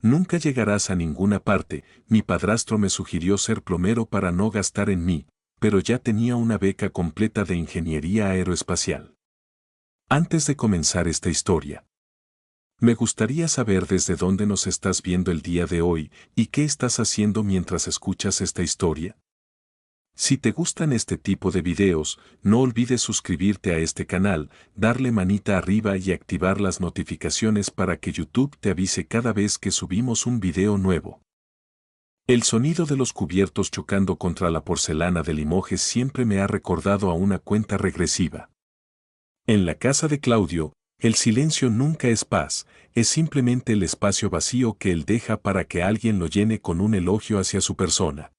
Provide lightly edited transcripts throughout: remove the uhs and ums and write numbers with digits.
Nunca llegarás a ninguna parte. Mi padrastro me sugirió ser plomero para no gastar en mí, pero ya tenía una beca completa de ingeniería aeroespacial. Antes de comenzar esta historia, me gustaría saber desde dónde nos estás viendo el día de hoy y qué estás haciendo mientras escuchas esta historia. Si te gustan este tipo de videos, no olvides suscribirte a este canal, darle manita arriba y activar las notificaciones para que YouTube te avise cada vez que subimos un video nuevo. El sonido de los cubiertos chocando contra la porcelana de Limoges siempre me ha recordado a una cuenta regresiva. En la casa de Claudio, el silencio nunca es paz, es simplemente el espacio vacío que él deja para que alguien lo llene con un elogio hacia su persona.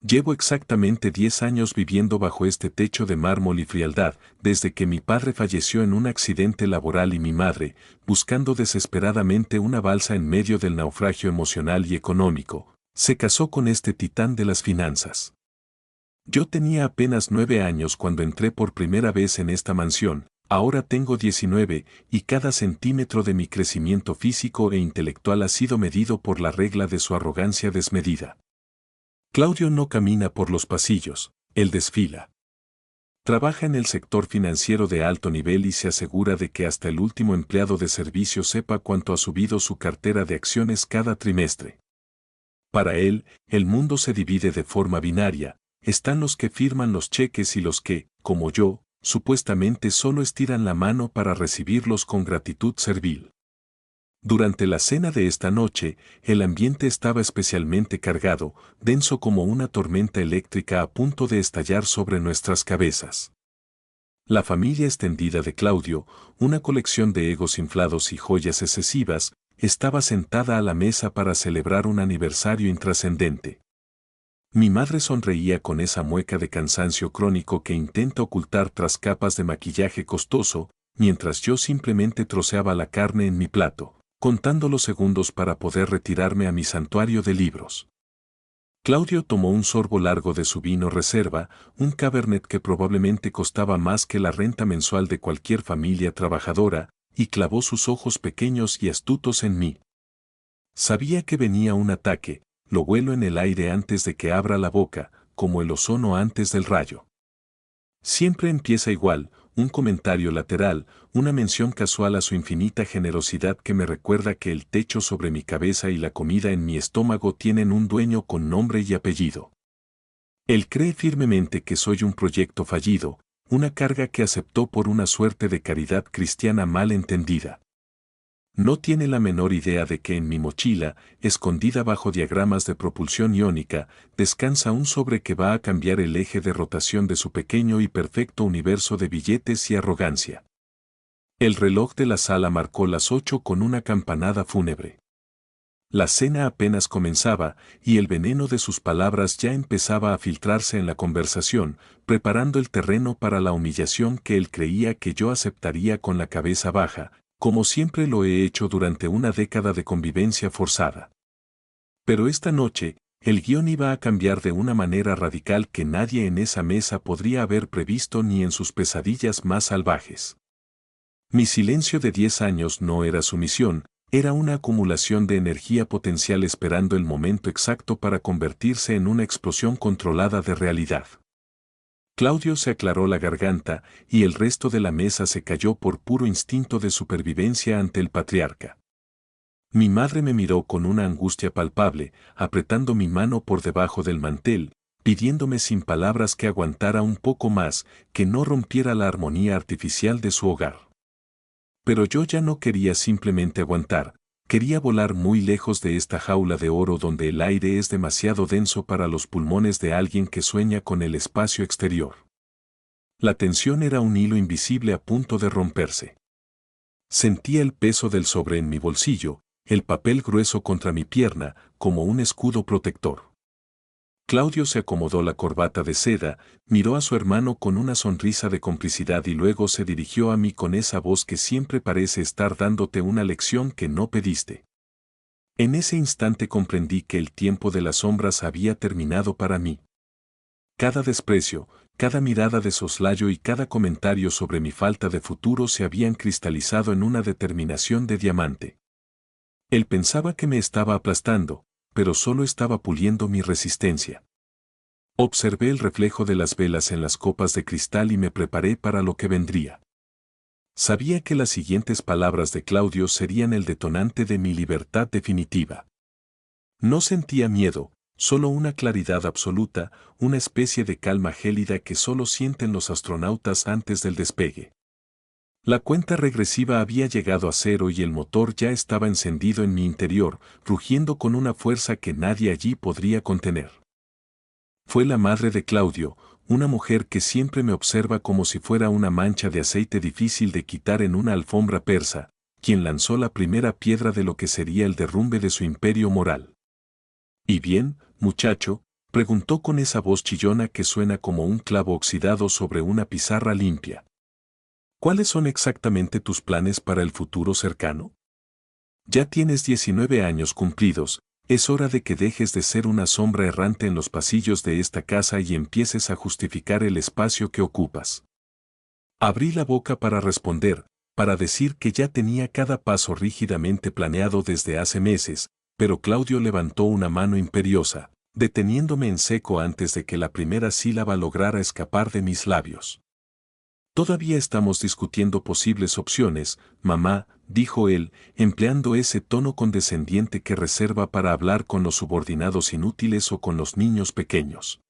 Llevo exactamente 10 años viviendo bajo este techo de mármol y frialdad, desde que mi padre falleció en un accidente laboral y mi madre, buscando desesperadamente una balsa en medio del naufragio emocional y económico, se casó con este titán de las finanzas. Yo tenía apenas 9 años cuando entré por primera vez en esta mansión, ahora tengo 19, y cada centímetro de mi crecimiento físico e intelectual ha sido medido por la regla de su arrogancia desmedida. Claudio no camina por los pasillos, él desfila. Trabaja en el sector financiero de alto nivel y se asegura de que hasta el último empleado de servicio sepa cuánto ha subido su cartera de acciones cada trimestre. Para él, el mundo se divide de forma binaria, están los que firman los cheques y los que, como yo, supuestamente solo estiran la mano para recibirlos con gratitud servil. Durante la cena de esta noche, el ambiente estaba especialmente cargado, denso como una tormenta eléctrica a punto de estallar sobre nuestras cabezas. La familia extendida de Claudio, una colección de egos inflados y joyas excesivas, estaba sentada a la mesa para celebrar un aniversario intrascendente. Mi madre sonreía con esa mueca de cansancio crónico que intenta ocultar tras capas de maquillaje costoso, mientras yo simplemente troceaba la carne en mi plato, contando los segundos para poder retirarme a mi santuario de libros. Claudio tomó un sorbo largo de su vino reserva, un Cabernet que probablemente costaba más que la renta mensual de cualquier familia trabajadora, y clavó sus ojos pequeños y astutos en mí. Sabía que venía un ataque, lo huelo en el aire antes de que abra la boca, como el ozono antes del rayo. Siempre empieza igual, un comentario lateral, una mención casual a su infinita generosidad que me recuerda que el techo sobre mi cabeza y la comida en mi estómago tienen un dueño con nombre y apellido. Él cree firmemente que soy un proyecto fallido, una carga que aceptó por una suerte de caridad cristiana mal entendida. No tiene la menor idea de que en mi mochila, escondida bajo diagramas de propulsión iónica, descansa un sobre que va a cambiar el eje de rotación de su pequeño y perfecto universo de billetes y arrogancia. El reloj de la sala marcó las 8 con una campanada fúnebre. La cena apenas comenzaba, y el veneno de sus palabras ya empezaba a filtrarse en la conversación, preparando el terreno para la humillación que él creía que yo aceptaría con la cabeza baja, como siempre lo he hecho durante una década de convivencia forzada. Pero esta noche, el guión iba a cambiar de una manera radical que nadie en esa mesa podría haber previsto ni en sus pesadillas más salvajes. Mi silencio de 10 años no era sumisión, era una acumulación de energía potencial esperando el momento exacto para convertirse en una explosión controlada de realidad. Claudio se aclaró la garganta y el resto de la mesa se cayó por puro instinto de supervivencia ante el patriarca. Mi madre me miró con una angustia palpable, apretando mi mano por debajo del mantel, pidiéndome sin palabras que aguantara un poco más, que no rompiera la armonía artificial de su hogar. Pero yo ya no quería simplemente aguantar, quería volar muy lejos de esta jaula de oro donde el aire es demasiado denso para los pulmones de alguien que sueña con el espacio exterior. La tensión era un hilo invisible a punto de romperse. Sentía el peso del sobre en mi bolsillo, el papel grueso contra mi pierna, como un escudo protector. Claudio se acomodó la corbata de seda, miró a su hermano con una sonrisa de complicidad y luego se dirigió a mí con esa voz que siempre parece estar dándote una lección que no pediste. En ese instante comprendí que el tiempo de las sombras había terminado para mí. Cada desprecio, cada mirada de soslayo y cada comentario sobre mi falta de futuro se habían cristalizado en una determinación de diamante. Él pensaba que me estaba aplastando, pero solo estaba puliendo mi resistencia. Observé el reflejo de las velas en las copas de cristal y me preparé para lo que vendría. Sabía que las siguientes palabras de Claudio serían el detonante de mi libertad definitiva. No sentía miedo, solo una claridad absoluta, una especie de calma gélida que solo sienten los astronautas antes del despegue. La cuenta regresiva había llegado a cero y el motor ya estaba encendido en mi interior, rugiendo con una fuerza que nadie allí podría contener. Fue la madre de Claudio, una mujer que siempre me observa como si fuera una mancha de aceite difícil de quitar en una alfombra persa, quien lanzó la primera piedra de lo que sería el derrumbe de su imperio moral. ¿Y bien, muchacho?, preguntó con esa voz chillona que suena como un clavo oxidado sobre una pizarra limpia. ¿Cuáles son exactamente tus planes para el futuro cercano? Ya tienes 19 años cumplidos, es hora de que dejes de ser una sombra errante en los pasillos de esta casa y empieces a justificar el espacio que ocupas. Abrí la boca para responder, para decir que ya tenía cada paso rígidamente planeado desde hace meses, pero Claudio levantó una mano imperiosa, deteniéndome en seco antes de que la primera sílaba lograra escapar de mis labios. Todavía estamos discutiendo posibles opciones, mamá, dijo él, empleando ese tono condescendiente que reserva para hablar con los subordinados inútiles o con los niños pequeños.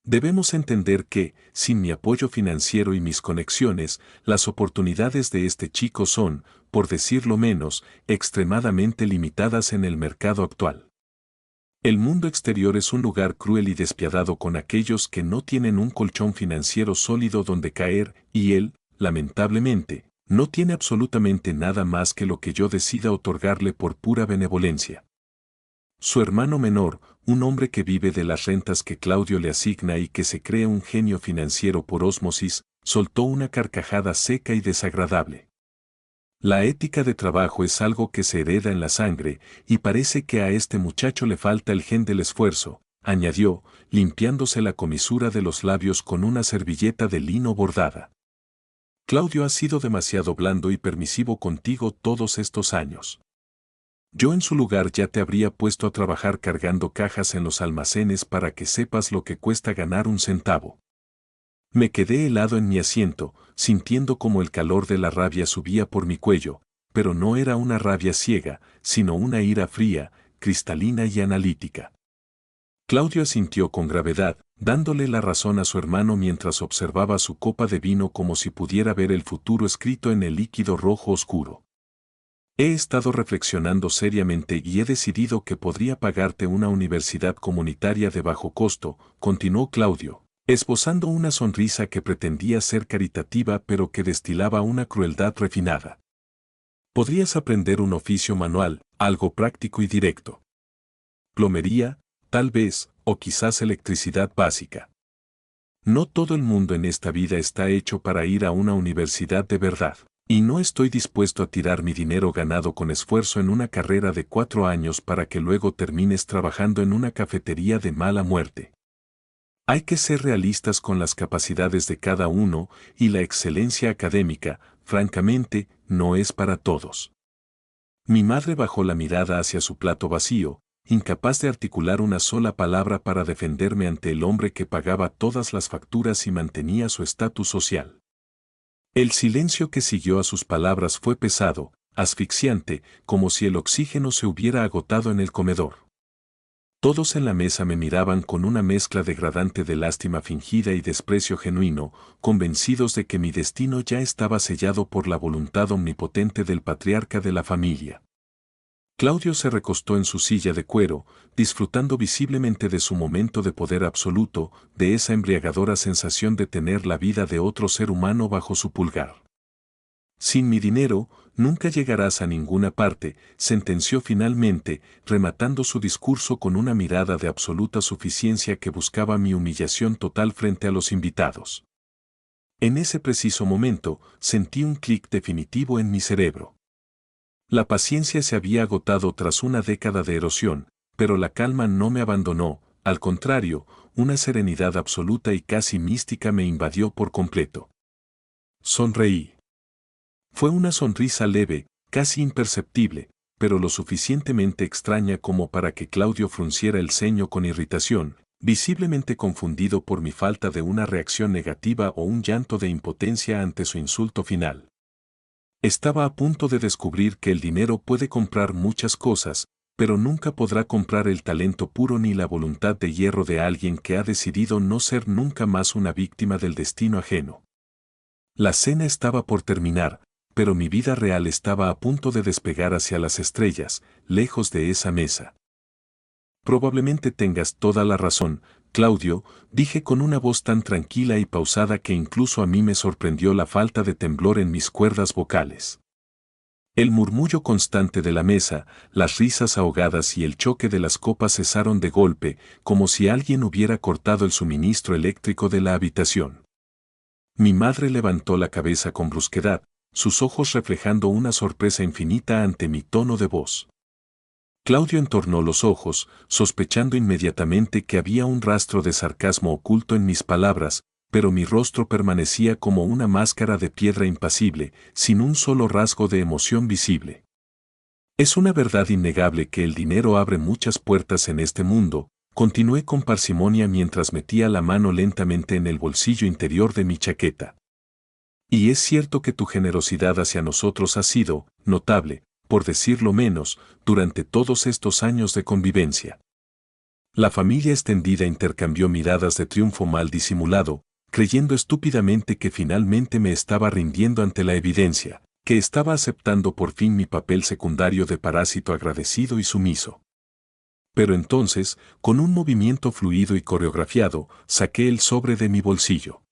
Debemos entender que, sin mi apoyo financiero y mis conexiones, las oportunidades de este chico son, por decirlo menos, extremadamente limitadas en el mercado actual. El mundo exterior es un lugar cruel y despiadado con aquellos que no tienen un colchón financiero sólido donde caer, y él, lamentablemente, no tiene absolutamente nada más que lo que yo decida otorgarle por pura benevolencia. Su hermano menor, un hombre que vive de las rentas que Claudio le asigna y que se cree un genio financiero por ósmosis, soltó una carcajada seca y desagradable. La ética de trabajo es algo que se hereda en la sangre, y parece que a este muchacho le falta el gen del esfuerzo, añadió, limpiándose la comisura de los labios con una servilleta de lino bordada. Claudio ha sido demasiado blando y permisivo contigo todos estos años. Yo en su lugar ya te habría puesto a trabajar cargando cajas en los almacenes para que sepas lo que cuesta ganar un centavo. Me quedé helado en mi asiento, sintiendo como el calor de la rabia subía por mi cuello, pero no era una rabia ciega, sino una ira fría, cristalina y analítica. Claudio asintió con gravedad, dándole la razón a su hermano mientras observaba su copa de vino como si pudiera ver el futuro escrito en el líquido rojo oscuro. He estado reflexionando seriamente y he decidido que podría pagarte una universidad comunitaria de bajo costo, continuó Claudio, esbozando una sonrisa que pretendía ser caritativa pero que destilaba una crueldad refinada. Podrías aprender un oficio manual, algo práctico y directo. Plomería, tal vez, o quizás electricidad básica. No todo el mundo en esta vida está hecho para ir a una universidad de verdad, y no estoy dispuesto a tirar mi dinero ganado con esfuerzo en una carrera de 4 años para que luego termines trabajando en una cafetería de mala muerte. Hay que ser realistas con las capacidades de cada uno, y la excelencia académica, francamente, no es para todos. Mi madre bajó la mirada hacia su plato vacío, incapaz de articular una sola palabra para defenderme ante el hombre que pagaba todas las facturas y mantenía su estatus social. El silencio que siguió a sus palabras fue pesado, asfixiante, como si el oxígeno se hubiera agotado en el comedor. Todos en la mesa me miraban con una mezcla degradante de lástima fingida y desprecio genuino, convencidos de que mi destino ya estaba sellado por la voluntad omnipotente del patriarca de la familia. Claudio se recostó en su silla de cuero, disfrutando visiblemente de su momento de poder absoluto, de esa embriagadora sensación de tener la vida de otro ser humano bajo su pulgar. Sin mi dinero, nunca llegarás a ninguna parte, sentenció finalmente, rematando su discurso con una mirada de absoluta suficiencia que buscaba mi humillación total frente a los invitados. En ese preciso momento, sentí un clic definitivo en mi cerebro. La paciencia se había agotado tras una década de erosión, pero la calma no me abandonó, al contrario, una serenidad absoluta y casi mística me invadió por completo. Sonreí. Fue una sonrisa leve, casi imperceptible, pero lo suficientemente extraña como para que Claudio frunciera el ceño con irritación, visiblemente confundido por mi falta de una reacción negativa o un llanto de impotencia ante su insulto final. Estaba a punto de descubrir que el dinero puede comprar muchas cosas, pero nunca podrá comprar el talento puro ni la voluntad de hierro de alguien que ha decidido no ser nunca más una víctima del destino ajeno. La cena estaba por terminar, pero mi vida real estaba a punto de despegar hacia las estrellas, lejos de esa mesa. Probablemente tengas toda la razón, Claudio, dije con una voz tan tranquila y pausada que incluso a mí me sorprendió la falta de temblor en mis cuerdas vocales. El murmullo constante de la mesa, las risas ahogadas y el choque de las copas cesaron de golpe, como si alguien hubiera cortado el suministro eléctrico de la habitación. Mi madre levantó la cabeza con brusquedad, sus ojos reflejando una sorpresa infinita ante mi tono de voz. Claudio entornó los ojos, sospechando inmediatamente que había un rastro de sarcasmo oculto en mis palabras, pero mi rostro permanecía como una máscara de piedra impasible, sin un solo rasgo de emoción visible. Es una verdad innegable que el dinero abre muchas puertas en este mundo, continué con parsimonia mientras metía la mano lentamente en el bolsillo interior de mi chaqueta. Y es cierto que tu generosidad hacia nosotros ha sido, notable, por decirlo menos, durante todos estos años de convivencia. La familia extendida intercambió miradas de triunfo mal disimulado, creyendo estúpidamente que finalmente me estaba rindiendo ante la evidencia, que estaba aceptando por fin mi papel secundario de parásito agradecido y sumiso. Pero entonces, con un movimiento fluido y coreografiado, saqué el sobre de mi bolsillo.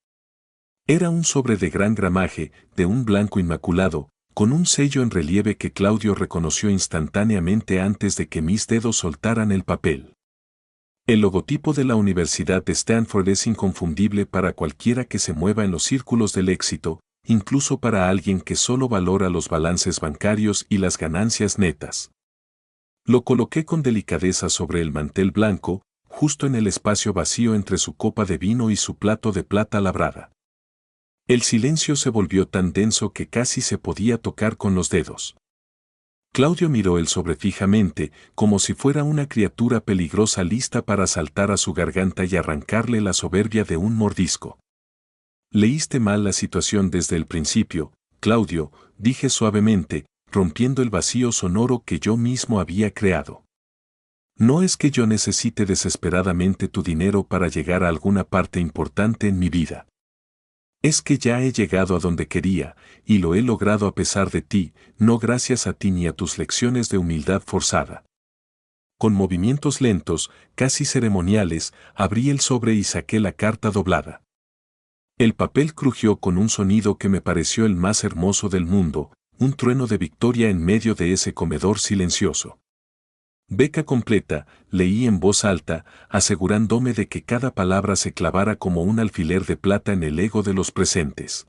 Era un sobre de gran gramaje, de un blanco inmaculado, con un sello en relieve que Claudio reconoció instantáneamente antes de que mis dedos soltaran el papel. El logotipo de la Universidad de Stanford es inconfundible para cualquiera que se mueva en los círculos del éxito, incluso para alguien que solo valora los balances bancarios y las ganancias netas. Lo coloqué con delicadeza sobre el mantel blanco, justo en el espacio vacío entre su copa de vino y su plato de plata labrada. El silencio se volvió tan denso que casi se podía tocar con los dedos. Claudio miró el sobre fijamente, como si fuera una criatura peligrosa lista para saltar a su garganta y arrancarle la soberbia de un mordisco. Leíste mal la situación desde el principio, Claudio, dije suavemente, rompiendo el vacío sonoro que yo mismo había creado. No es que yo necesite desesperadamente tu dinero para llegar a alguna parte importante en mi vida. Es que ya he llegado a donde quería, y lo he logrado a pesar de ti, no gracias a ti ni a tus lecciones de humildad forzada. Con movimientos lentos, casi ceremoniales, abrí el sobre y saqué la carta doblada. El papel crujió con un sonido que me pareció el más hermoso del mundo, un trueno de victoria en medio de ese comedor silencioso. Beca completa, leí en voz alta, asegurándome de que cada palabra se clavara como un alfiler de plata en el ego de los presentes.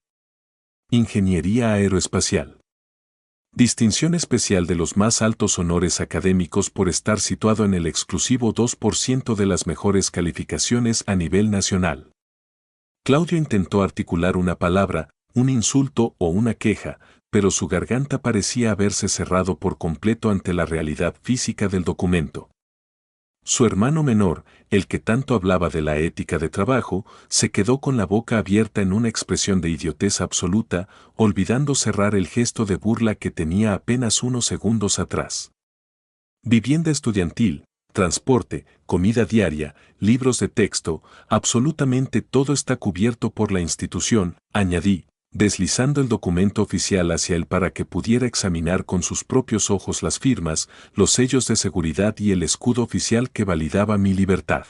Ingeniería aeroespacial. Distinción especial de los más altos honores académicos por estar situado en el exclusivo 2% de las mejores calificaciones a nivel nacional. Claudio intentó articular una palabra, un insulto o una queja, pero su garganta parecía haberse cerrado por completo ante la realidad física del documento. Su hermano menor, el que tanto hablaba de la ética de trabajo, se quedó con la boca abierta en una expresión de idiotez absoluta, olvidando cerrar el gesto de burla que tenía apenas unos segundos atrás. Vivienda estudiantil, transporte, comida diaria, libros de texto, absolutamente todo está cubierto por la institución, añadí, deslizando el documento oficial hacia él para que pudiera examinar con sus propios ojos las firmas, los sellos de seguridad y el escudo oficial que validaba mi libertad.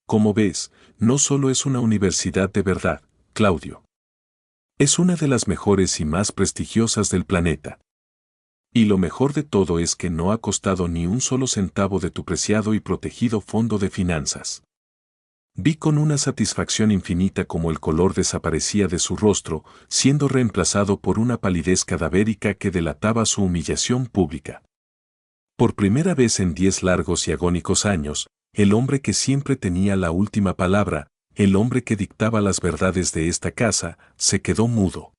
Como ves, no solo es una universidad de verdad, Claudio. Es una de las mejores y más prestigiosas del planeta. Y lo mejor de todo es que no ha costado ni un solo centavo de tu preciado y protegido fondo de finanzas. Vi con una satisfacción infinita cómo el color desaparecía de su rostro, siendo reemplazado por una palidez cadavérica que delataba su humillación pública. Por primera vez en 10 largos y agónicos años, el hombre que siempre tenía la última palabra, el hombre que dictaba las verdades de esta casa, se quedó mudo.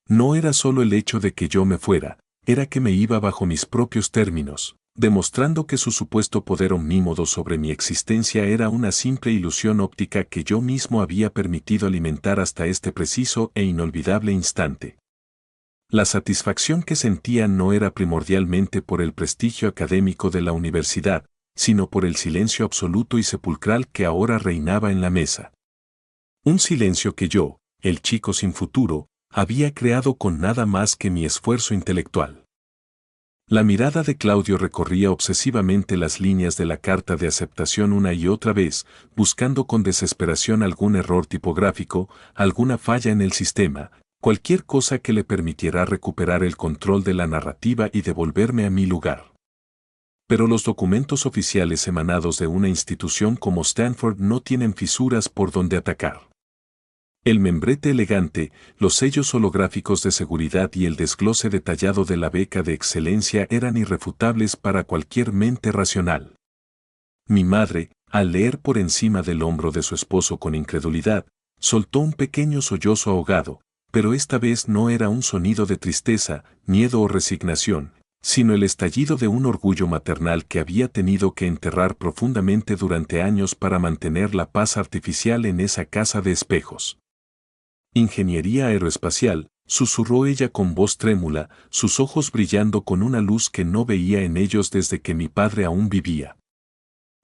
No era solo el hecho de que yo me fuera, era que me iba bajo mis propios términos, demostrando que su supuesto poder omnímodo sobre mi existencia era una simple ilusión óptica que yo mismo había permitido alimentar hasta este preciso e inolvidable instante. La satisfacción que sentía no era primordialmente por el prestigio académico de la universidad, sino por el silencio absoluto y sepulcral que ahora reinaba en la mesa. Un silencio que yo, el chico sin futuro, había creado con nada más que mi esfuerzo intelectual. La mirada de Claudio recorría obsesivamente las líneas de la carta de aceptación una y otra vez, buscando con desesperación algún error tipográfico, alguna falla en el sistema, cualquier cosa que le permitiera recuperar el control de la narrativa y devolverme a mi lugar. Pero los documentos oficiales emanados de una institución como Stanford no tienen fisuras por donde atacar. El membrete elegante, los sellos holográficos de seguridad y el desglose detallado de la beca de excelencia eran irrefutables para cualquier mente racional. Mi madre, al leer por encima del hombro de su esposo con incredulidad, soltó un pequeño sollozo ahogado, pero esta vez no era un sonido de tristeza, miedo o resignación, sino el estallido de un orgullo maternal que había tenido que enterrar profundamente durante años para mantener la paz artificial en esa casa de espejos. Ingeniería aeroespacial, susurró ella con voz trémula, sus ojos brillando con una luz que no veía en ellos desde que mi padre aún vivía.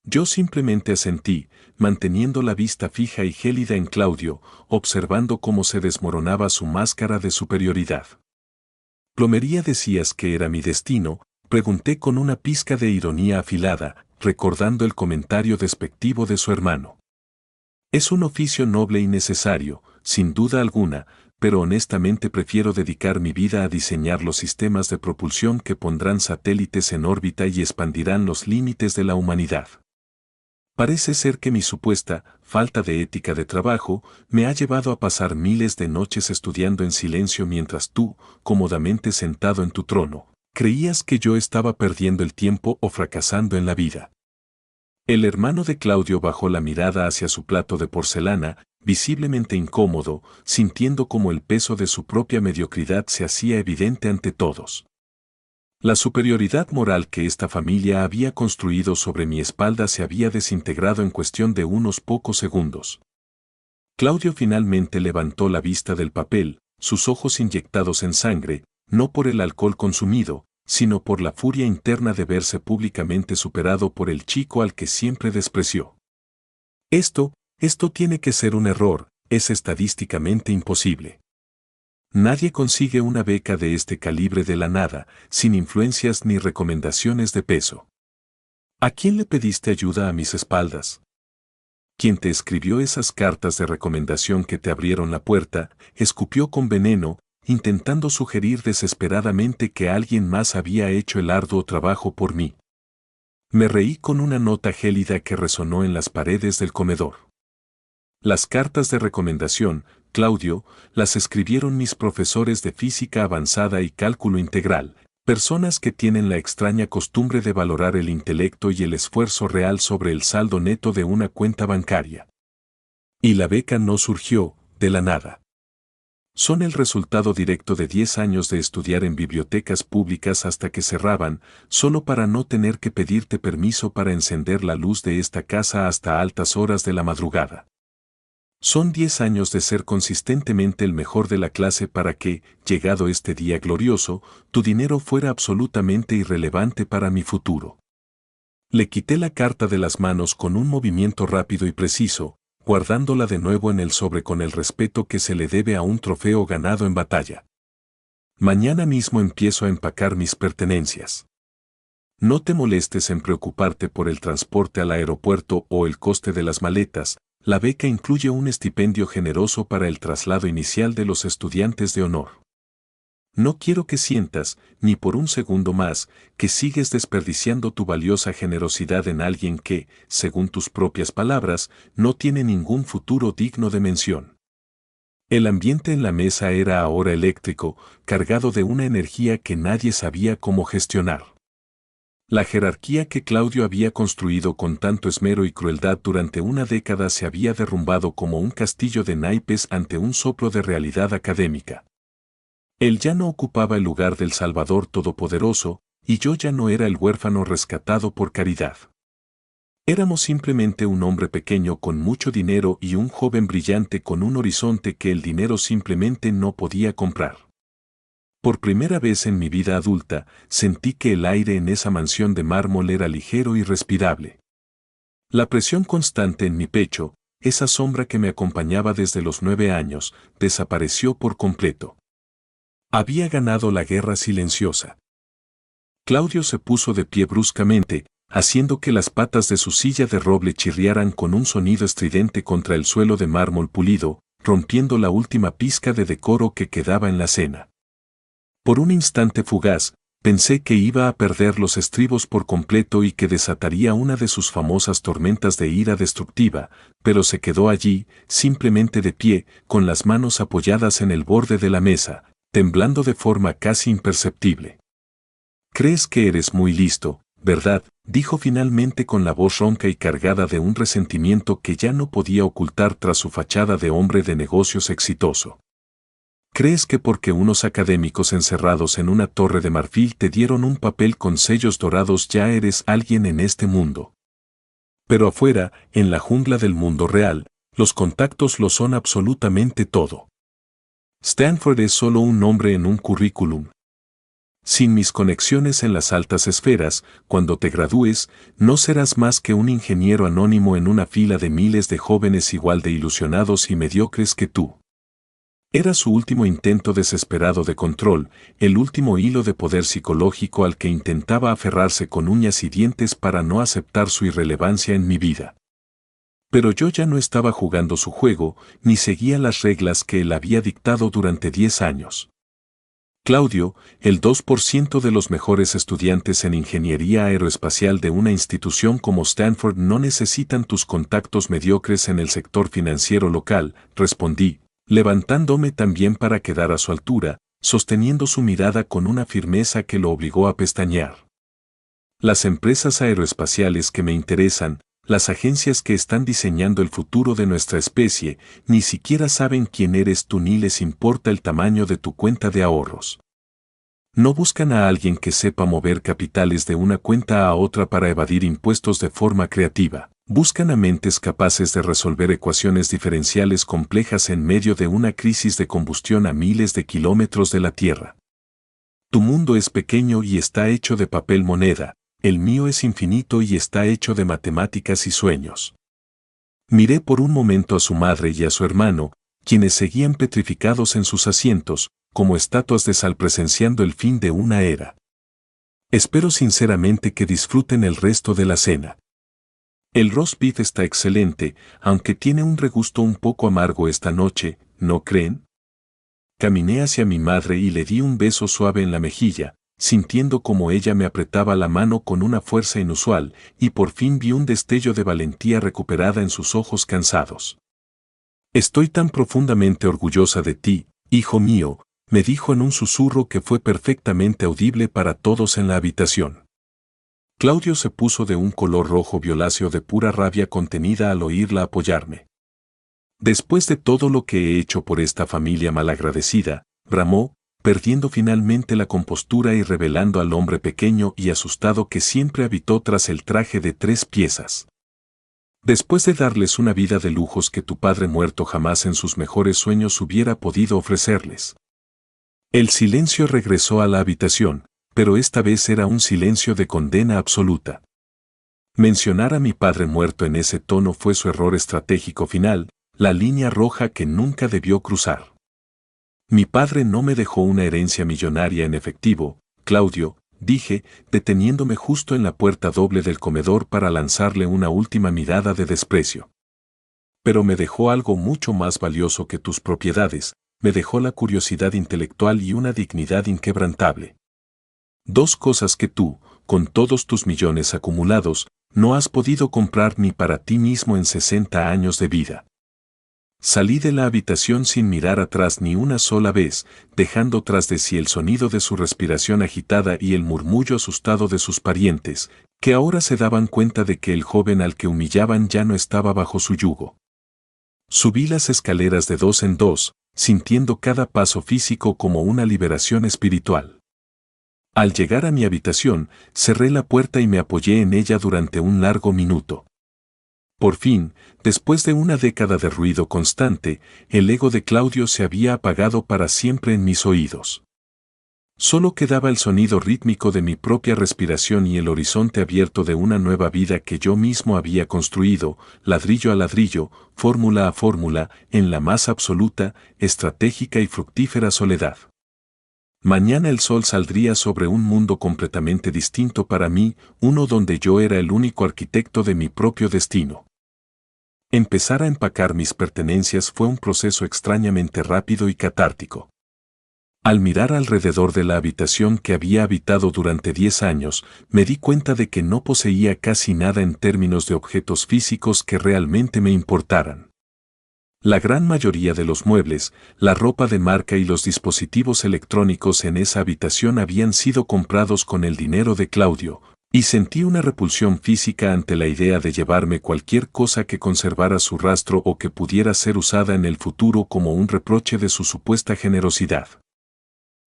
Yo simplemente asentí, manteniendo la vista fija y gélida en Claudio, observando cómo se desmoronaba su máscara de superioridad. ¿Plomería decías que era mi destino?, pregunté con una pizca de ironía afilada, recordando el comentario despectivo de su hermano. Es un oficio noble y necesario, sin duda alguna, pero honestamente prefiero dedicar mi vida a diseñar los sistemas de propulsión que pondrán satélites en órbita y expandirán los límites de la humanidad. Parece ser que mi supuesta falta de ética de trabajo me ha llevado a pasar miles de noches estudiando en silencio mientras tú, cómodamente sentado en tu trono, creías que yo estaba perdiendo el tiempo o fracasando en la vida. El hermano de Claudio bajó la mirada hacia su plato de porcelana, visiblemente incómodo, sintiendo como el peso de su propia mediocridad se hacía evidente ante todos. La superioridad moral que esta familia había construido sobre mi espalda se había desintegrado en cuestión de unos pocos segundos. Claudio finalmente levantó la vista del papel, sus ojos inyectados en sangre, no por el alcohol consumido, sino por la furia interna de verse públicamente superado por el chico al que siempre despreció. Esto tiene que ser un error, es estadísticamente imposible. Nadie consigue una beca de este calibre de la nada, sin influencias ni recomendaciones de peso. ¿A quién le pediste ayuda a mis espaldas? Quien te escribió esas cartas de recomendación que te abrieron la puerta, escupió con veneno, intentando sugerir desesperadamente que alguien más había hecho el arduo trabajo por mí. Me reí con una nota gélida que resonó en las paredes del comedor. Las cartas de recomendación, Claudio, las escribieron mis profesores de física avanzada y cálculo integral, personas que tienen la extraña costumbre de valorar el intelecto y el esfuerzo real sobre el saldo neto de una cuenta bancaria. Y la beca no surgió, de la nada. Son el resultado directo de 10 años de estudiar en bibliotecas públicas hasta que cerraban, solo para no tener que pedirte permiso para encender la luz de esta casa hasta altas horas de la madrugada. Son 10 años de ser consistentemente el mejor de la clase para que, llegado este día glorioso, tu dinero fuera absolutamente irrelevante para mi futuro. Le quité la carta de las manos con un movimiento rápido y preciso, guardándola de nuevo en el sobre con el respeto que se le debe a un trofeo ganado en batalla. Mañana mismo empiezo a empacar mis pertenencias. No te molestes en preocuparte por el transporte al aeropuerto o el coste de las maletas. La beca incluye un estipendio generoso para el traslado inicial de los estudiantes de honor. No quiero que sientas, ni por un segundo más, que sigues desperdiciando tu valiosa generosidad en alguien que, según tus propias palabras, no tiene ningún futuro digno de mención. El ambiente en la mesa era ahora eléctrico, cargado de una energía que nadie sabía cómo gestionar. La jerarquía que Claudio había construido con tanto esmero y crueldad durante una década se había derrumbado como un castillo de naipes ante un soplo de realidad académica. Él ya no ocupaba el lugar del Salvador Todopoderoso, y yo ya no era el huérfano rescatado por caridad. Éramos simplemente un hombre pequeño con mucho dinero y un joven brillante con un horizonte que el dinero simplemente no podía comprar. Por primera vez en mi vida adulta, sentí que el aire en esa mansión de mármol era ligero y respirable. La presión constante en mi pecho, esa sombra que me acompañaba desde los 9 años, desapareció por completo. Había ganado la guerra silenciosa. Claudio se puso de pie bruscamente, haciendo que las patas de su silla de roble chirriaran con un sonido estridente contra el suelo de mármol pulido, rompiendo la última pizca de decoro que quedaba en la cena. Por un instante fugaz, pensé que iba a perder los estribos por completo y que desataría una de sus famosas tormentas de ira destructiva, pero se quedó allí, simplemente de pie, con las manos apoyadas en el borde de la mesa, temblando de forma casi imperceptible. «Crees que eres muy listo, ¿verdad?», dijo finalmente con la voz ronca y cargada de un resentimiento que ya no podía ocultar tras su fachada de hombre de negocios exitoso. ¿Crees que porque unos académicos encerrados en una torre de marfil te dieron un papel con sellos dorados ya eres alguien en este mundo? Pero afuera, en la jungla del mundo real, los contactos lo son absolutamente todo. Stanford es solo un nombre en un currículum. Sin mis conexiones en las altas esferas, cuando te gradúes, no serás más que un ingeniero anónimo en una fila de miles de jóvenes igual de ilusionados y mediocres que tú. Era su último intento desesperado de control, el último hilo de poder psicológico al que intentaba aferrarse con uñas y dientes para no aceptar su irrelevancia en mi vida. Pero yo ya no estaba jugando su juego, ni seguía las reglas que él había dictado durante 10 años. Claudio, el 2% de los mejores estudiantes en ingeniería aeroespacial de una institución como Stanford no necesitan tus contactos mediocres en el sector financiero local, respondí, levantándome también para quedar a su altura, sosteniendo su mirada con una firmeza que lo obligó a pestañear. Las empresas aeroespaciales que me interesan, las agencias que están diseñando el futuro de nuestra especie, ni siquiera saben quién eres tú ni les importa el tamaño de tu cuenta de ahorros. No buscan a alguien que sepa mover capitales de una cuenta a otra para evadir impuestos de forma creativa. Buscan a mentes capaces de resolver ecuaciones diferenciales complejas en medio de una crisis de combustión a miles de kilómetros de la Tierra. Tu mundo es pequeño y está hecho de papel moneda, el mío es infinito y está hecho de matemáticas y sueños. Miré por un momento a su madre y a su hermano, quienes seguían petrificados en sus asientos, como estatuas de sal presenciando el fin de una era. Espero sinceramente que disfruten el resto de la cena. El roast beef está excelente, aunque tiene un regusto un poco amargo esta noche, ¿no creen? Caminé hacia mi madre y le di un beso suave en la mejilla, sintiendo como ella me apretaba la mano con una fuerza inusual, y por fin vi un destello de valentía recuperada en sus ojos cansados. «Estoy tan profundamente orgullosa de ti, hijo mío», me dijo en un susurro que fue perfectamente audible para todos en la habitación. Claudio se puso de un color rojo violáceo de pura rabia contenida al oírla apoyarme. «Después de todo lo que he hecho por esta familia malagradecida», bramó, perdiendo finalmente la compostura y revelando al hombre pequeño y asustado que siempre habitó tras el traje de 3 piezas. «Después de darles una vida de lujos que tu padre muerto jamás en sus mejores sueños hubiera podido ofrecerles». El silencio regresó a la habitación, pero esta vez era un silencio de condena absoluta. Mencionar a mi padre muerto en ese tono fue su error estratégico final, la línea roja que nunca debió cruzar. Mi padre no me dejó una herencia millonaria en efectivo, Claudio, dije, deteniéndome justo en la puerta doble del comedor para lanzarle una última mirada de desprecio. Pero me dejó algo mucho más valioso que tus propiedades, me dejó la curiosidad intelectual y una dignidad inquebrantable. 2 cosas que tú, con todos tus millones acumulados, no has podido comprar ni para ti mismo en 60 años de vida. Salí de la habitación sin mirar atrás ni una sola vez, dejando tras de sí el sonido de su respiración agitada y el murmullo asustado de sus parientes, que ahora se daban cuenta de que el joven al que humillaban ya no estaba bajo su yugo. Subí las escaleras de 2 en 2, sintiendo cada paso físico como una liberación espiritual. Al llegar a mi habitación, cerré la puerta y me apoyé en ella durante un largo minuto. Por fin, después de una década de ruido constante, el ego de Claudio se había apagado para siempre en mis oídos. Solo quedaba el sonido rítmico de mi propia respiración y el horizonte abierto de una nueva vida que yo mismo había construido, ladrillo a ladrillo, fórmula a fórmula, en la más absoluta, estratégica y fructífera soledad. Mañana el sol saldría sobre un mundo completamente distinto para mí, uno donde yo era el único arquitecto de mi propio destino. Empezar a empacar mis pertenencias fue un proceso extrañamente rápido y catártico. Al mirar alrededor de la habitación que había habitado durante 10 años, me di cuenta de que no poseía casi nada en términos de objetos físicos que realmente me importaran. La gran mayoría de los muebles, la ropa de marca y los dispositivos electrónicos en esa habitación habían sido comprados con el dinero de Claudio, y sentí una repulsión física ante la idea de llevarme cualquier cosa que conservara su rastro o que pudiera ser usada en el futuro como un reproche de su supuesta generosidad.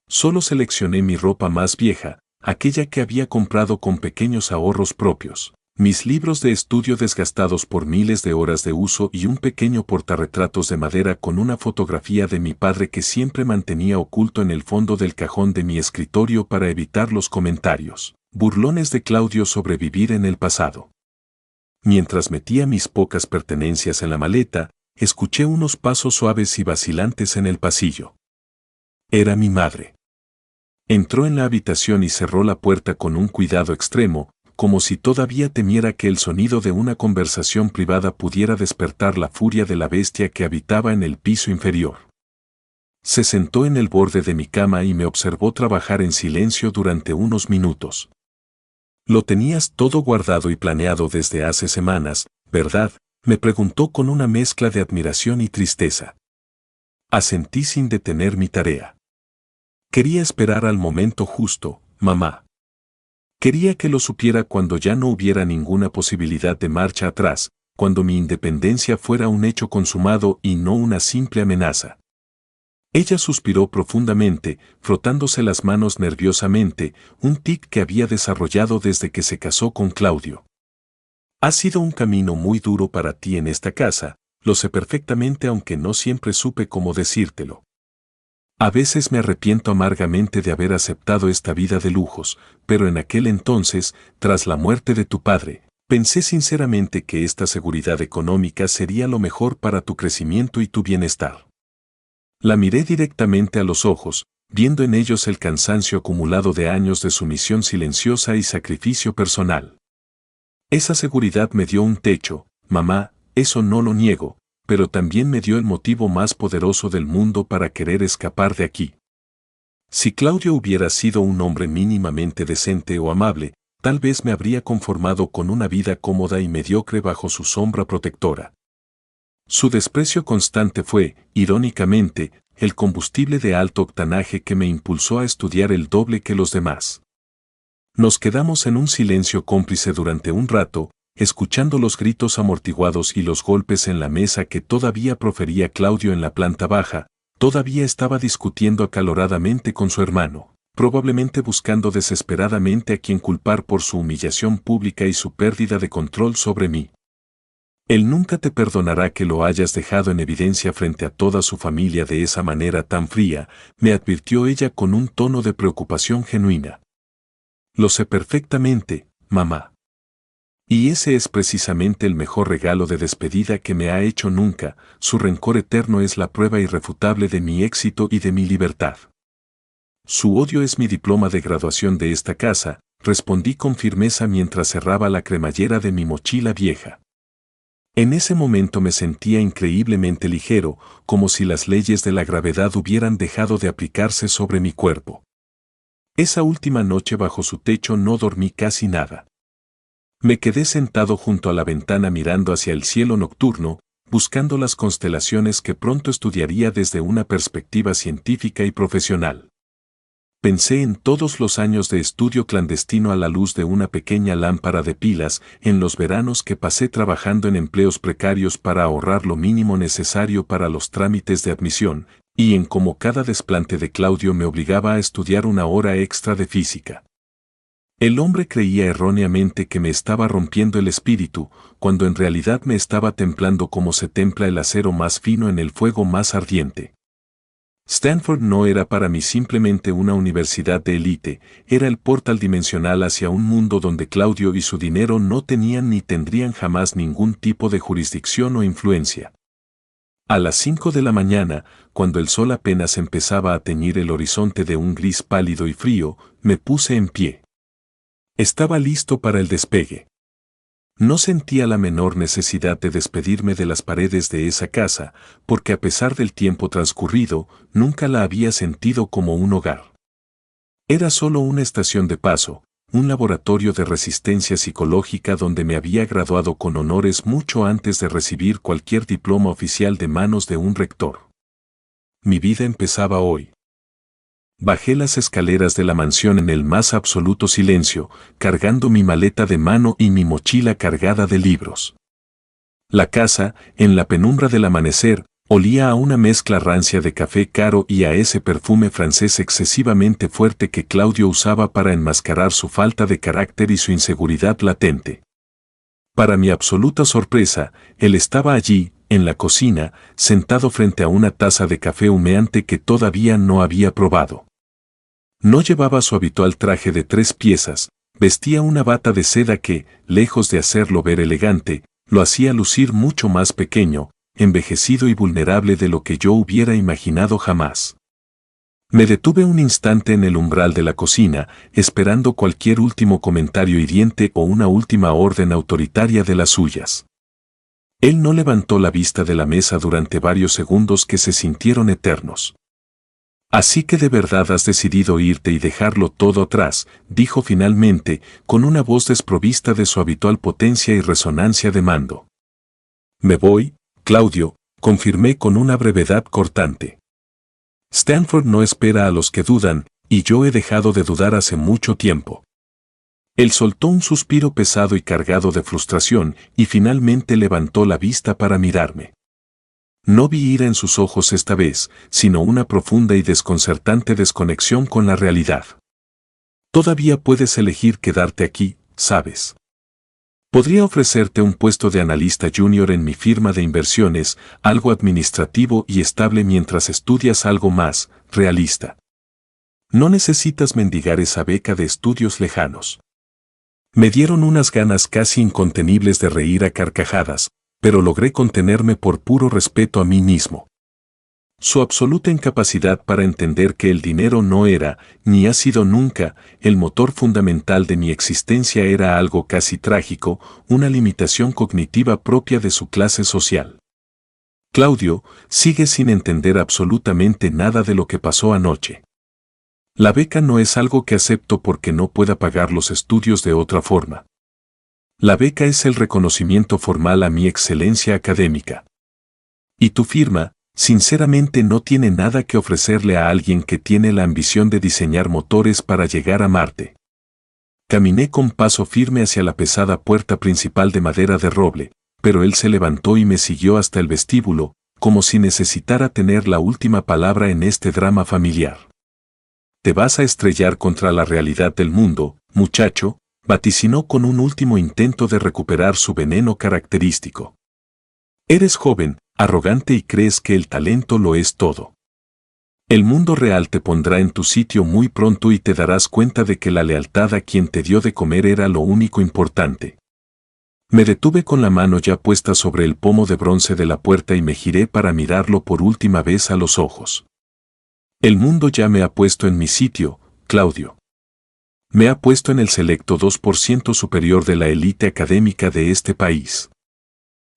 Solo seleccioné mi ropa más vieja, aquella que había comprado con pequeños ahorros propios, mis libros de estudio desgastados por miles de horas de uso y un pequeño portarretratos de madera con una fotografía de mi padre que siempre mantenía oculto en el fondo del cajón de mi escritorio para evitar los comentarios burlones de Claudio sobre vivir en el pasado. Mientras metía mis pocas pertenencias en la maleta, escuché unos pasos suaves y vacilantes en el pasillo. Era mi madre. Entró en la habitación y cerró la puerta con un cuidado extremo, como si todavía temiera que el sonido de una conversación privada pudiera despertar la furia de la bestia que habitaba en el piso inferior. Se sentó en el borde de mi cama y me observó trabajar en silencio durante unos minutos. «Lo tenías todo guardado y planeado desde hace semanas, ¿verdad?», me preguntó con una mezcla de admiración y tristeza. Asentí sin detener mi tarea. Quería esperar al momento justo, mamá. Quería que lo supiera cuando ya no hubiera ninguna posibilidad de marcha atrás, cuando mi independencia fuera un hecho consumado y no una simple amenaza. Ella suspiró profundamente, frotándose las manos nerviosamente, un tic que había desarrollado desde que se casó con Claudio. Ha sido un camino muy duro para ti en esta casa, lo sé perfectamente aunque no siempre supe cómo decírtelo. A veces me arrepiento amargamente de haber aceptado esta vida de lujos, pero en aquel entonces, tras la muerte de tu padre, pensé sinceramente que esta seguridad económica sería lo mejor para tu crecimiento y tu bienestar. La miré directamente a los ojos, viendo en ellos el cansancio acumulado de años de sumisión silenciosa y sacrificio personal. Esa seguridad me dio un techo, mamá, eso no lo niego, pero también me dio el motivo más poderoso del mundo para querer escapar de aquí. Si Claudio hubiera sido un hombre mínimamente decente o amable, tal vez me habría conformado con una vida cómoda y mediocre bajo su sombra protectora. Su desprecio constante fue, irónicamente, el combustible de alto octanaje que me impulsó a estudiar el doble que los demás. Nos quedamos en un silencio cómplice durante un rato, escuchando los gritos amortiguados y los golpes en la mesa que todavía profería Claudio en la planta baja. Todavía estaba discutiendo acaloradamente con su hermano, probablemente buscando desesperadamente a quien culpar por su humillación pública y su pérdida de control sobre mí. Él nunca te perdonará que lo hayas dejado en evidencia frente a toda su familia de esa manera tan fría, me advirtió ella con un tono de preocupación genuina. Lo sé perfectamente, mamá. Y ese es precisamente el mejor regalo de despedida que me ha hecho nunca, su rencor eterno es la prueba irrefutable de mi éxito y de mi libertad. Su odio es mi diploma de graduación de esta casa, respondí con firmeza mientras cerraba la cremallera de mi mochila vieja. En ese momento me sentía increíblemente ligero, como si las leyes de la gravedad hubieran dejado de aplicarse sobre mi cuerpo. Esa última noche bajo su techo no dormí casi nada. Me quedé sentado junto a la ventana mirando hacia el cielo nocturno, buscando las constelaciones que pronto estudiaría desde una perspectiva científica y profesional. Pensé en todos los años de estudio clandestino a la luz de una pequeña lámpara de pilas, en los veranos que pasé trabajando en empleos precarios para ahorrar lo mínimo necesario para los trámites de admisión, y en cómo cada desplante de Claudio me obligaba a estudiar una hora extra de física. El hombre creía erróneamente que me estaba rompiendo el espíritu, cuando en realidad me estaba templando como se templa el acero más fino en el fuego más ardiente. Stanford no era para mí simplemente una universidad de élite, era el portal dimensional hacia un mundo donde Claudio y su dinero no tenían ni tendrían jamás ningún tipo de jurisdicción o influencia. A las 5 de la mañana, cuando el sol apenas empezaba a teñir el horizonte de un gris pálido y frío, me puse en pie. Estaba listo para el despegue. No sentía la menor necesidad de despedirme de las paredes de esa casa, porque a pesar del tiempo transcurrido, nunca la había sentido como un hogar. Era solo una estación de paso, un laboratorio de resistencia psicológica donde me había graduado con honores mucho antes de recibir cualquier diploma oficial de manos de un rector. Mi vida empezaba hoy. Bajé las escaleras de la mansión en el más absoluto silencio, cargando mi maleta de mano y mi mochila cargada de libros. La casa, en la penumbra del amanecer, olía a una mezcla rancia de café caro y a ese perfume francés excesivamente fuerte que Claudio usaba para enmascarar su falta de carácter y su inseguridad latente. Para mi absoluta sorpresa, él estaba allí, en la cocina, sentado frente a una taza de café humeante que todavía no había probado. No llevaba su habitual traje de 3 piezas, vestía una bata de seda que, lejos de hacerlo ver elegante, lo hacía lucir mucho más pequeño, envejecido y vulnerable de lo que yo hubiera imaginado jamás. Me detuve un instante en el umbral de la cocina, esperando cualquier último comentario hiriente o una última orden autoritaria de las suyas. Él no levantó la vista de la mesa durante varios segundos que se sintieron eternos. «Así que de verdad has decidido irte y dejarlo todo atrás», dijo finalmente, con una voz desprovista de su habitual potencia y resonancia de mando. «Me voy, Claudio», confirmé con una brevedad cortante. «Stanford no espera a los que dudan, y yo he dejado de dudar hace mucho tiempo». Él soltó un suspiro pesado y cargado de frustración, y finalmente levantó la vista para mirarme. No vi ira en sus ojos esta vez, sino una profunda y desconcertante desconexión con la realidad. «Todavía puedes elegir quedarte aquí, ¿sabes? Podría ofrecerte un puesto de analista junior en mi firma de inversiones, algo administrativo y estable mientras estudias algo más realista. No necesitas mendigar esa beca de estudios lejanos». Me dieron unas ganas casi incontenibles de reír a carcajadas, pero logré contenerme por puro respeto a mí mismo. Su absoluta incapacidad para entender que el dinero no era, ni ha sido nunca, el motor fundamental de mi existencia era algo casi trágico, una limitación cognitiva propia de su clase social. Claudio, sigue sin entender absolutamente nada de lo que pasó anoche. La beca no es algo que acepto porque no pueda pagar los estudios de otra forma. La beca es el reconocimiento formal a mi excelencia académica. Y tu firma, sinceramente no tiene nada que ofrecerle a alguien que tiene la ambición de diseñar motores para llegar a Marte. Caminé con paso firme hacia la pesada puerta principal de madera de roble, pero él se levantó y me siguió hasta el vestíbulo, como si necesitara tener la última palabra en este drama familiar. «Te vas a estrellar contra la realidad del mundo, muchacho», vaticinó con un último intento de recuperar su veneno característico. «Eres joven, arrogante y crees que el talento lo es todo. El mundo real te pondrá en tu sitio muy pronto y te darás cuenta de que la lealtad a quien te dio de comer era lo único importante». Me detuve con la mano ya puesta sobre el pomo de bronce de la puerta y me giré para mirarlo por última vez a los ojos. «El mundo ya me ha puesto en mi sitio, Claudio. Me ha puesto en el selecto 2% superior de la élite académica de este país.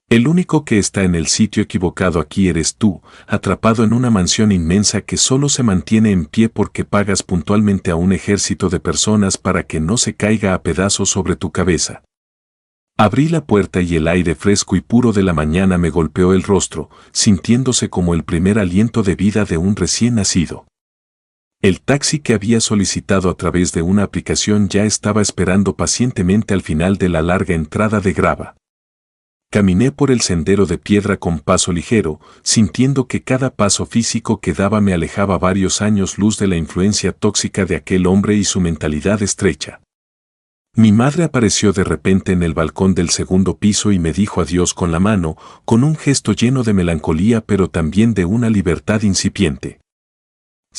El único que está en el sitio equivocado aquí eres tú, atrapado en una mansión inmensa que solo se mantiene en pie porque pagas puntualmente a un ejército de personas para que no se caiga a pedazos sobre tu cabeza». Abrí la puerta y el aire fresco y puro de la mañana me golpeó el rostro, sintiéndose como el primer aliento de vida de un recién nacido. El taxi que había solicitado a través de una aplicación ya estaba esperando pacientemente al final de la larga entrada de grava. Caminé por el sendero de piedra con paso ligero, sintiendo que cada paso físico que daba me alejaba varios años luz de la influencia tóxica de aquel hombre y su mentalidad estrecha. Mi madre apareció de repente en el balcón del segundo piso y me dijo adiós con la mano, con un gesto lleno de melancolía pero también de una libertad incipiente.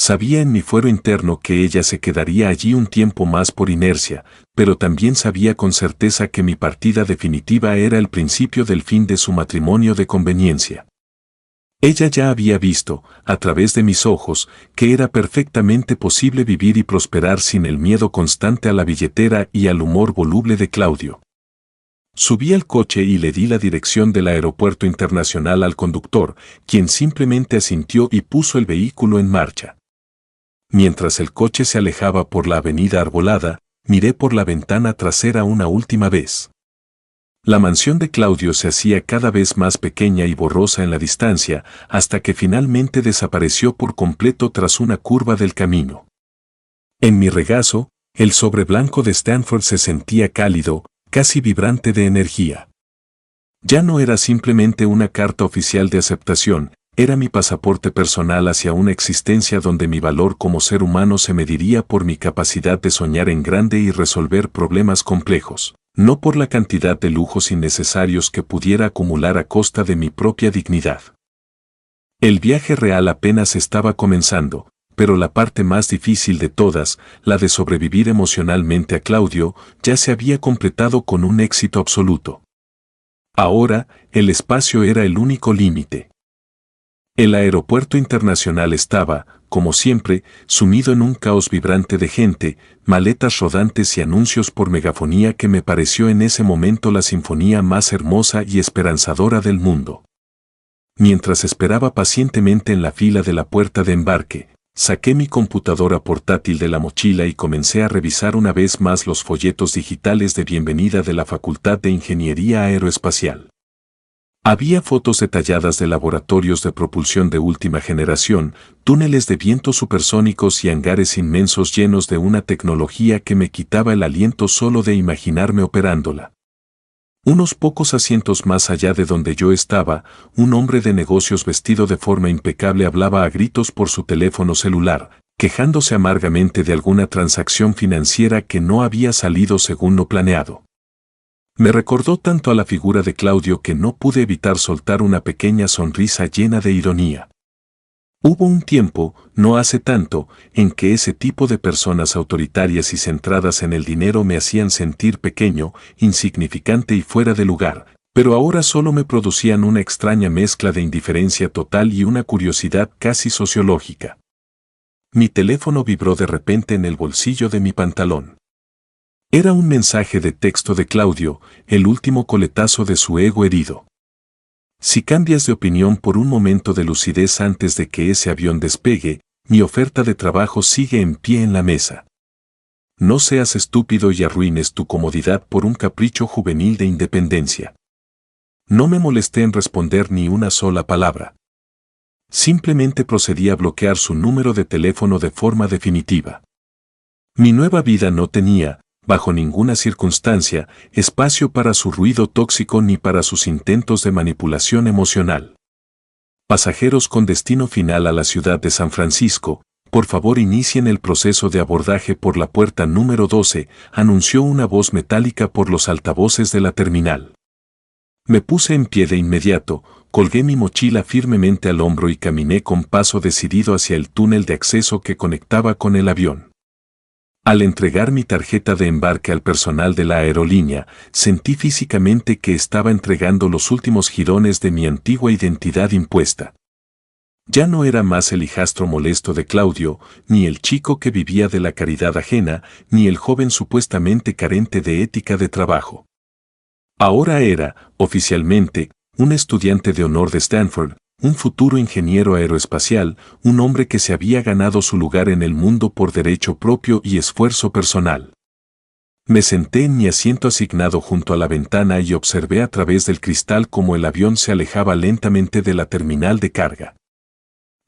Sabía en mi fuero interno que ella se quedaría allí un tiempo más por inercia, pero también sabía con certeza que mi partida definitiva era el principio del fin de su matrimonio de conveniencia. Ella ya había visto, a través de mis ojos, que era perfectamente posible vivir y prosperar sin el miedo constante a la billetera y al humor voluble de Claudio. Subí al coche y le di la dirección del aeropuerto internacional al conductor, quien simplemente asintió y puso el vehículo en marcha. Mientras el coche se alejaba por la avenida arbolada, miré por la ventana trasera una última vez. La mansión de Claudio se hacía cada vez más pequeña y borrosa en la distancia, hasta que finalmente desapareció por completo tras una curva del camino. En mi regazo, el sobre blanco de Stanford se sentía cálido, casi vibrante de energía. Ya no era simplemente una carta oficial de aceptación, era mi pasaporte personal hacia una existencia donde mi valor como ser humano se mediría por mi capacidad de soñar en grande y resolver problemas complejos, no por la cantidad de lujos innecesarios que pudiera acumular a costa de mi propia dignidad. El viaje real apenas estaba comenzando, pero la parte más difícil de todas, la de sobrevivir emocionalmente a Claudio, ya se había completado con un éxito absoluto. Ahora, el espacio era el único límite. El aeropuerto internacional estaba, como siempre, sumido en un caos vibrante de gente, maletas rodantes y anuncios por megafonía que me pareció en ese momento la sinfonía más hermosa y esperanzadora del mundo. Mientras esperaba pacientemente en la fila de la puerta de embarque, saqué mi computadora portátil de la mochila y comencé a revisar una vez más los folletos digitales de bienvenida de la Facultad de Ingeniería Aeroespacial. Había fotos detalladas de laboratorios de propulsión de última generación, túneles de viento supersónicos y hangares inmensos llenos de una tecnología que me quitaba el aliento solo de imaginarme operándola. Unos pocos asientos más allá de donde yo estaba, un hombre de negocios vestido de forma impecable hablaba a gritos por su teléfono celular, quejándose amargamente de alguna transacción financiera que no había salido según lo planeado. Me recordó tanto a la figura de Claudio que no pude evitar soltar una pequeña sonrisa llena de ironía. Hubo un tiempo, no hace tanto, en que ese tipo de personas autoritarias y centradas en el dinero me hacían sentir pequeño, insignificante y fuera de lugar, pero ahora solo me producían una extraña mezcla de indiferencia total y una curiosidad casi sociológica. Mi teléfono vibró de repente en el bolsillo de mi pantalón. Era un mensaje de texto de Claudio, el último coletazo de su ego herido. Si cambias de opinión por un momento de lucidez antes de que ese avión despegue, mi oferta de trabajo sigue en pie en la mesa. No seas estúpido y arruines tu comodidad por un capricho juvenil de independencia. No me molesté en responder ni una sola palabra. Simplemente procedí a bloquear su número de teléfono de forma definitiva. Mi nueva vida no tenía, bajo ninguna circunstancia, espacio para su ruido tóxico ni para sus intentos de manipulación emocional. Pasajeros con destino final a la ciudad de San Francisco, por favor inicien el proceso de abordaje por la puerta número 12, anunció una voz metálica por los altavoces de la terminal. Me puse en pie de inmediato, colgué mi mochila firmemente al hombro y caminé con paso decidido hacia el túnel de acceso que conectaba con el avión. Al entregar mi tarjeta de embarque al personal de la aerolínea, sentí físicamente que estaba entregando los últimos jirones de mi antigua identidad impuesta. Ya no era más el hijastro molesto de Claudio, ni el chico que vivía de la caridad ajena, ni el joven supuestamente carente de ética de trabajo. Ahora era, oficialmente, un estudiante de honor de Stanford, un futuro ingeniero aeroespacial, un hombre que se había ganado su lugar en el mundo por derecho propio y esfuerzo personal. Me senté en mi asiento asignado junto a la ventana y observé a través del cristal cómo el avión se alejaba lentamente de la terminal de carga.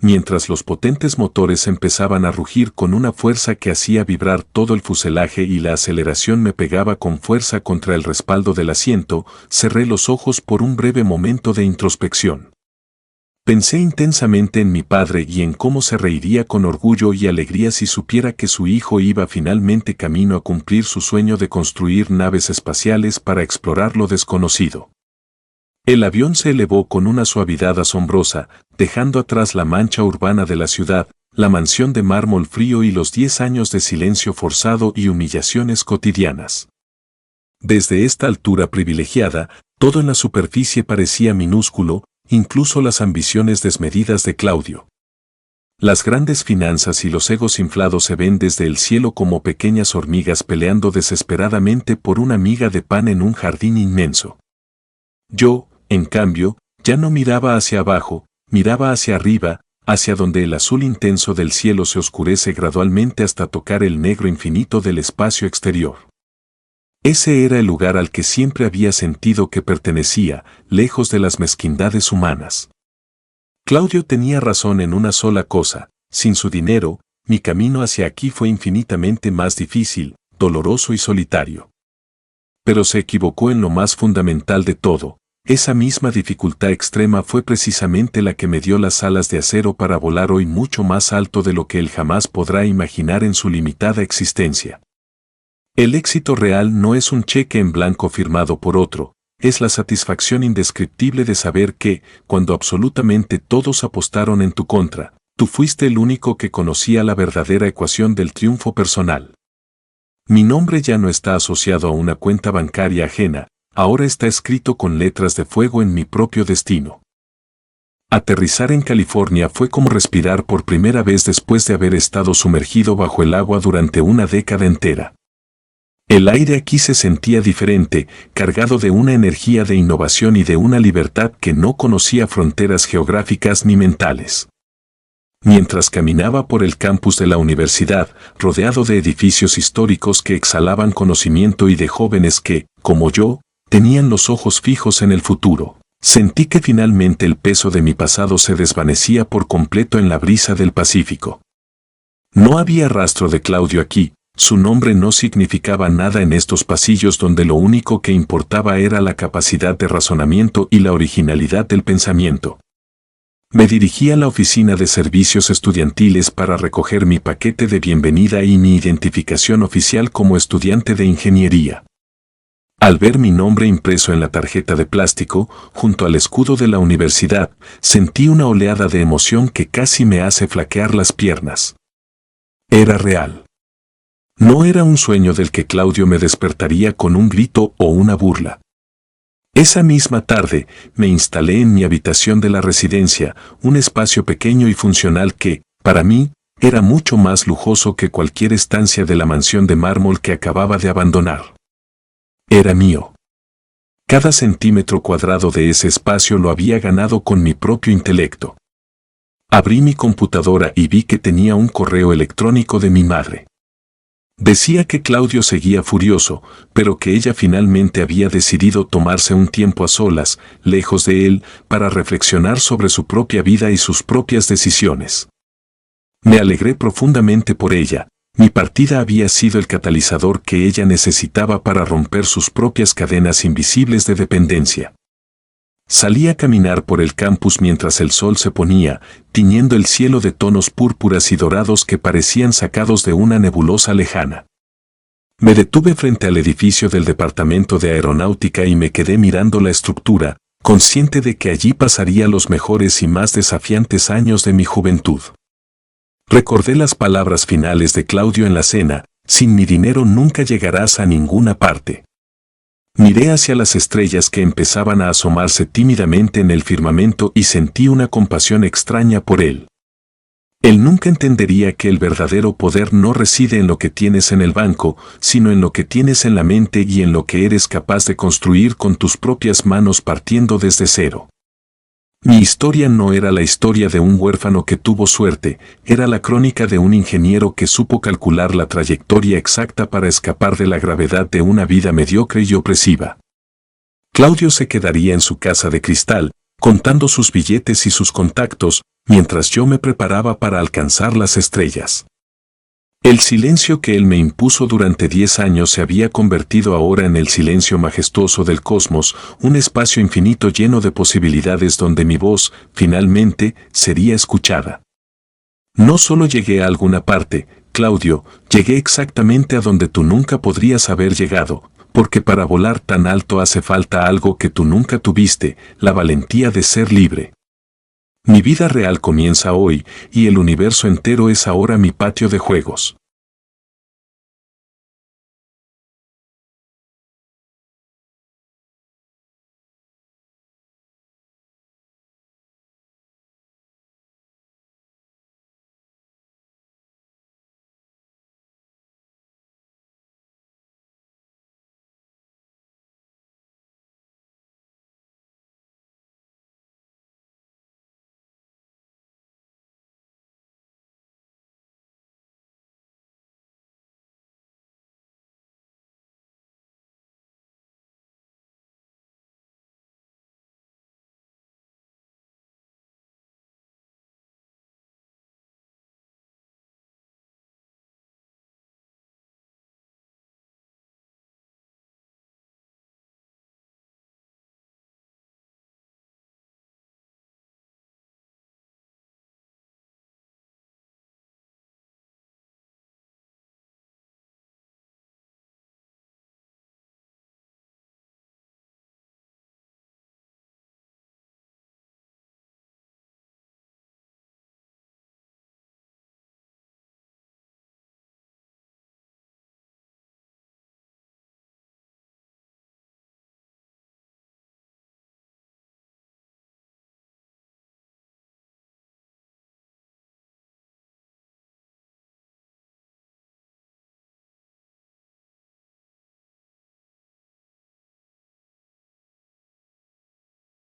mientras los potentes motores empezaban a rugir con una fuerza que hacía vibrar todo el fuselaje y la aceleración me pegaba con fuerza contra el respaldo del asiento, cerré los ojos por un breve momento de introspección. Pensé intensamente en mi padre y en cómo se reiría con orgullo y alegría si supiera que su hijo iba finalmente camino a cumplir su sueño de construir naves espaciales para explorar lo desconocido. El avión se elevó con una suavidad asombrosa, dejando atrás la mancha urbana de la ciudad, la mansión de mármol frío y los 10 años de silencio forzado y humillaciones cotidianas. Desde esta altura privilegiada, todo en la superficie parecía minúsculo, incluso las ambiciones desmedidas de Claudio. Las grandes finanzas y los egos inflados se ven desde el cielo como pequeñas hormigas peleando desesperadamente por una miga de pan en un jardín inmenso. Yo, en cambio, ya no miraba hacia abajo, miraba hacia arriba, hacia donde el azul intenso del cielo se oscurece gradualmente hasta tocar el negro infinito del espacio exterior. Ese era el lugar al que siempre había sentido que pertenecía, lejos de las mezquindades humanas. Claudio tenía razón en una sola cosa: sin su dinero, mi camino hacia aquí fue infinitamente más difícil, doloroso y solitario. Pero se equivocó en lo más fundamental de todo. Esa misma dificultad extrema fue precisamente la que me dio las alas de acero para volar hoy mucho más alto de lo que él jamás podrá imaginar en su limitada existencia. El éxito real no es un cheque en blanco firmado por otro, es la satisfacción indescriptible de saber que, cuando absolutamente todos apostaron en tu contra, tú fuiste el único que conocía la verdadera ecuación del triunfo personal. Mi nombre ya no está asociado a una cuenta bancaria ajena, ahora está escrito con letras de fuego en mi propio destino. Aterrizar en California fue como respirar por primera vez después de haber estado sumergido bajo el agua durante una década entera. El aire aquí se sentía diferente, cargado de una energía de innovación y de una libertad que no conocía fronteras geográficas ni mentales. Mientras caminaba por el campus de la universidad, rodeado de edificios históricos que exhalaban conocimiento y de jóvenes que, como yo, tenían los ojos fijos en el futuro, sentí que finalmente el peso de mi pasado se desvanecía por completo en la brisa del Pacífico. No había rastro de Claudio aquí. Su nombre no significaba nada en estos pasillos donde lo único que importaba era la capacidad de razonamiento y la originalidad del pensamiento. Me dirigí a la oficina de servicios estudiantiles para recoger mi paquete de bienvenida y mi identificación oficial como estudiante de ingeniería. Al ver mi nombre impreso en la tarjeta de plástico, junto al escudo de la universidad, sentí una oleada de emoción que casi me hace flaquear las piernas. Era real. No era un sueño del que Claudio me despertaría con un grito o una burla. Esa misma tarde, me instalé en mi habitación de la residencia, un espacio pequeño y funcional que, para mí, era mucho más lujoso que cualquier estancia de la mansión de mármol que acababa de abandonar. Era mío. Cada centímetro cuadrado de ese espacio lo había ganado con mi propio intelecto. Abrí mi computadora y vi que tenía un correo electrónico de mi madre. Decía que Claudio seguía furioso, pero que ella finalmente había decidido tomarse un tiempo a solas, lejos de él, para reflexionar sobre su propia vida y sus propias decisiones. Me alegré profundamente por ella. Mi partida había sido el catalizador que ella necesitaba para romper sus propias cadenas invisibles de dependencia. Salí a caminar por el campus mientras el sol se ponía, tiñendo el cielo de tonos púrpuras y dorados que parecían sacados de una nebulosa lejana. Me detuve frente al edificio del Departamento de Aeronáutica y me quedé mirando la estructura, consciente de que allí pasaría los mejores y más desafiantes años de mi juventud. Recordé las palabras finales de Claudio en la cena: sin mi dinero nunca llegarás a ninguna parte. Miré hacia las estrellas que empezaban a asomarse tímidamente en el firmamento y sentí una compasión extraña por él. Él nunca entendería que el verdadero poder no reside en lo que tienes en el banco, sino en lo que tienes en la mente y en lo que eres capaz de construir con tus propias manos partiendo desde cero. Mi historia no era la historia de un huérfano que tuvo suerte, era la crónica de un ingeniero que supo calcular la trayectoria exacta para escapar de la gravedad de una vida mediocre y opresiva. Claudio se quedaría en su casa de cristal, contando sus billetes y sus contactos, mientras yo me preparaba para alcanzar las estrellas. El silencio que él me impuso durante 10 años se había convertido ahora en el silencio majestuoso del cosmos, un espacio infinito lleno de posibilidades donde mi voz, finalmente, sería escuchada. No solo llegué a alguna parte, Claudio, llegué exactamente a donde tú nunca podrías haber llegado, porque para volar tan alto hace falta algo que tú nunca tuviste, la valentía de ser libre. Mi vida real comienza hoy, y el universo entero es ahora mi patio de juegos.